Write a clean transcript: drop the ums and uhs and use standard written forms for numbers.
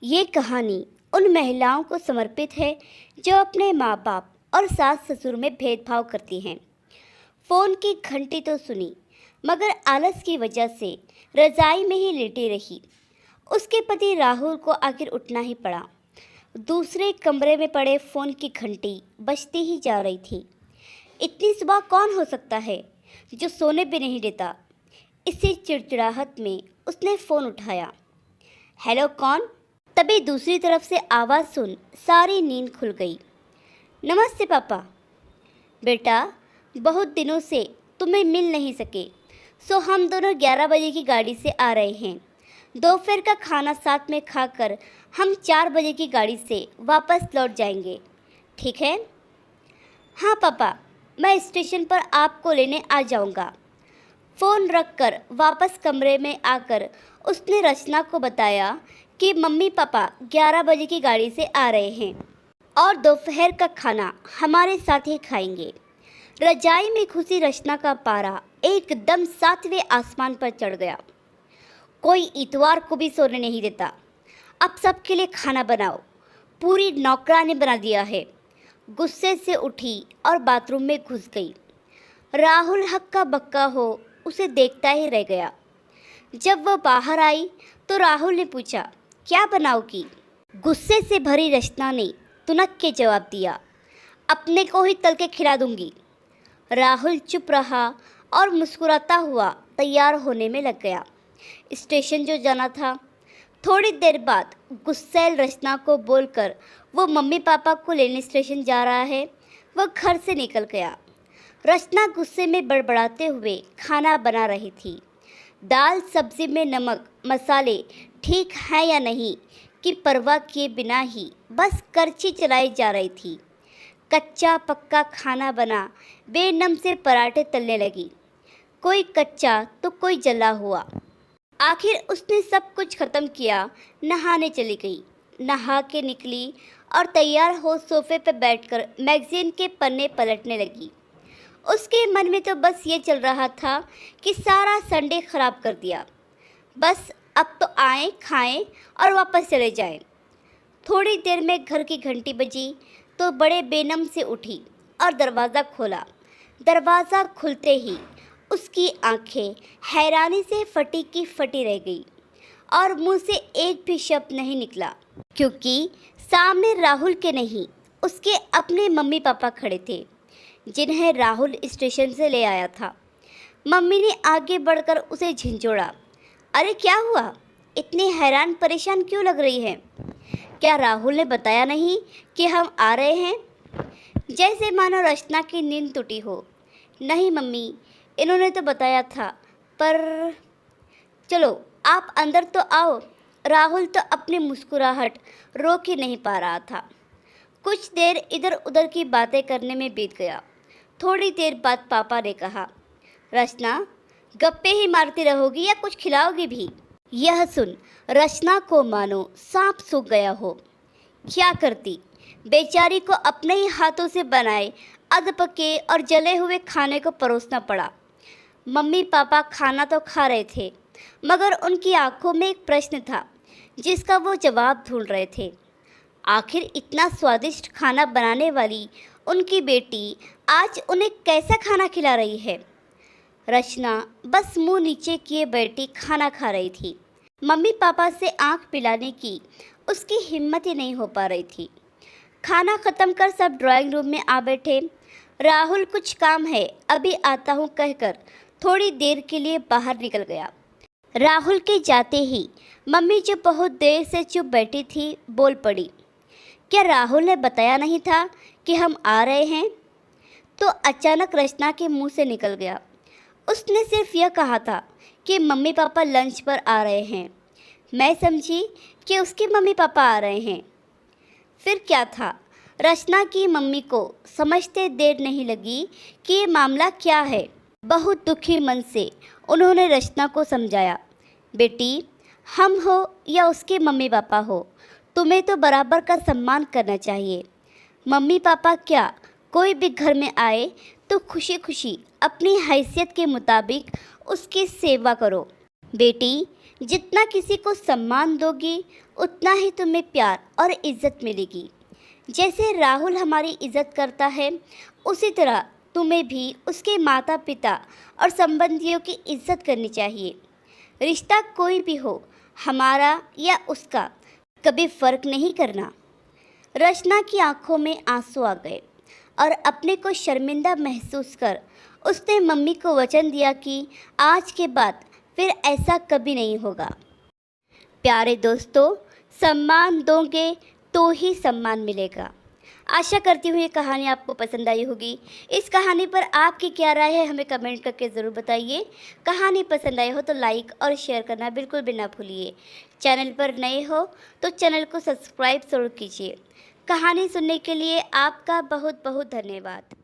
ये कहानी उन महिलाओं को समर्पित है जो अपने माँ बाप और सास ससुर में भेदभाव करती हैं। फ़ोन की घंटी तो सुनी, मगर आलस की वजह से रज़ाई में ही लेटी रही। उसके पति राहुल को आखिर उठना ही पड़ा। दूसरे कमरे में पड़े फ़ोन की घंटी बजती ही जा रही थी। इतनी सुबह कौन हो सकता है जो सोने भी नहीं देता। इसी चिड़चिड़ाहट में उसने फ़ोन उठाया। हेलो, कौन? तभी दूसरी तरफ से आवाज़ सुन सारी नींद खुल गई। नमस्ते पापा। बेटा, बहुत दिनों से तुम्हें मिल नहीं सके, सो हम दोनों 11 बजे की गाड़ी से आ रहे हैं। दोपहर का खाना साथ में खाकर हम 4 बजे की गाड़ी से वापस लौट जाएंगे, ठीक है? हाँ पापा, मैं स्टेशन पर आपको लेने आ जाऊंगा। फ़ोन रखकर वापस कमरे में आकर उसने रचना को बताया कि मम्मी पापा 11 बजे की गाड़ी से आ रहे हैं और दोपहर का खाना हमारे साथ ही खाएंगे। रजाई में घुसी रचना का पारा एकदम 7वें आसमान पर चढ़ गया। कोई इतवार को भी सोने नहीं देता। अब सबके लिए खाना बनाओ, पूरी नौकरानी बना दिया है। गुस्से से उठी और बाथरूम में घुस गई। राहुल हक्का बक्का हो उसे देखता ही रह गया। जब वह बाहर आई तो राहुल ने पूछा, क्या बनाओगी? गुस्से से भरी रचना ने तुनक के जवाब दिया, अपने को ही तल के खिला दूंगी। राहुल चुप रहा और मुस्कुराता हुआ तैयार होने में लग गया। स्टेशन जो जाना था। थोड़ी देर बाद गुस्सैल रचना को बोलकर वो मम्मी पापा को लेने स्टेशन जा रहा है, वह घर से निकल गया। रचना गुस्से में बड़बड़ाते हुए खाना बना रही थी। दाल सब्जी में नमक मसाले ठीक है या नहीं की परवाह किए बिना ही बस करछी चलाई जा रही थी। कच्चा पक्का खाना बना बेनम से पराठे तलने लगी। कोई कच्चा तो कोई जला हुआ। आखिर उसने सब कुछ ख़त्म किया, नहाने चली गई। नहा के निकली और तैयार हो सोफे पर बैठकर मैगज़ीन के पन्ने पलटने लगी। उसके मन में तो बस ये चल रहा था कि सारा संडे ख़राब कर दिया। बस अब तो आएँ, खाएं और वापस चले जाएं। थोड़ी देर में घर की घंटी बजी तो बड़े बेनम से उठी और दरवाज़ा खोला। दरवाज़ा खुलते ही उसकी आंखें हैरानी से फटी की फटी रह गई और मुंह से एक भी शब्द नहीं निकला, क्योंकि सामने राहुल के नहीं उसके अपने मम्मी पापा खड़े थे, जिन्हें राहुल स्टेशन से ले आया था। मम्मी ने आगे बढ़कर उसे झिंझोड़ा। अरे क्या हुआ? इतनी हैरान परेशान क्यों लग रही है? क्या राहुल ने बताया नहीं कि हम आ रहे हैं? जैसे मानो रचना की नींद टूटी हो। नहीं मम्मी, इन्होंने तो बताया था, पर चलो आप अंदर तो आओ। राहुल तो अपनी मुस्कुराहट रोक ही नहीं पा रहा था। कुछ देर इधर उधर की बातें करने में बीत गया। थोड़ी देर बाद पापा ने कहा, रचना, गप्पे ही मारती रहोगी या कुछ खिलाओगी भी? यह सुन रचना को मानो सांप सूख गया हो। क्या करती? बेचारी को अपने ही हाथों से बनाए अधपके और जले हुए खाने को परोसना पड़ा। मम्मी पापा खाना तो खा रहे थे, मगर उनकी आंखों में एक प्रश्न था जिसका वो जवाब ढूंढ रहे थे। आखिर इतना स्वादिष्ट खाना बनाने वाली उनकी बेटी आज उन्हें कैसा खाना खिला रही है? रचना बस मुंह नीचे किए बैठी खाना खा रही थी। मम्मी पापा से आंख पिलाने की उसकी हिम्मत ही नहीं हो पा रही थी। खाना ख़त्म कर सब ड्राइंग रूम में आ बैठे। राहुल कुछ काम है, अभी आता हूँ कहकर थोड़ी देर के लिए बाहर निकल गया। राहुल के जाते ही मम्मी जो बहुत देर से चुप बैठी थी बोल पड़ी, क्या राहुल ने बताया नहीं था कि हम आ रहे हैं? तो अचानक रचना के मुंह से निकल गया, उसने सिर्फ यह कहा था कि मम्मी पापा लंच पर आ रहे हैं। मैं समझी कि उसके मम्मी पापा आ रहे हैं। फिर क्या था? रचना की मम्मी को समझते देर नहीं लगी कि ये मामला क्या है। बहुत दुखी मन से उन्होंने रचना को समझाया, बेटी, हम हो या उसके मम्मी पापा हो, तुम्हें तो बराबर का सम्मान करना चाहिए। मम्मी पापा क्या, कोई भी घर में आए तो खुशी खुशी अपनी हैसियत के मुताबिक उसकी सेवा करो। बेटी, जितना किसी को सम्मान दोगी उतना ही तुम्हें प्यार और इज्जत मिलेगी। जैसे राहुल हमारी इज्जत करता है, उसी तरह तुम्हें भी उसके माता पिता और संबंधियों की इज्जत करनी चाहिए। रिश्ता कोई भी हो, हमारा या उसका, कभी फ़र्क नहीं करना। रचना की आंखों में आंसू आ गए और अपने को शर्मिंदा महसूस कर उसने मम्मी को वचन दिया कि आज के बाद फिर ऐसा कभी नहीं होगा। प्यारे दोस्तों, सम्मान दोगे तो ही सम्मान मिलेगा। आशा करती हूँ ये कहानी आपको पसंद आई होगी। इस कहानी पर आपकी क्या राय है हमें कमेंट करके ज़रूर बताइए। कहानी पसंद आई हो तो लाइक और शेयर करना बिल्कुल भी ना भूलिए। चैनल पर नए हो तो चैनल को सब्सक्राइब ज़रूर कीजिए। कहानी सुनने के लिए आपका बहुत बहुत धन्यवाद।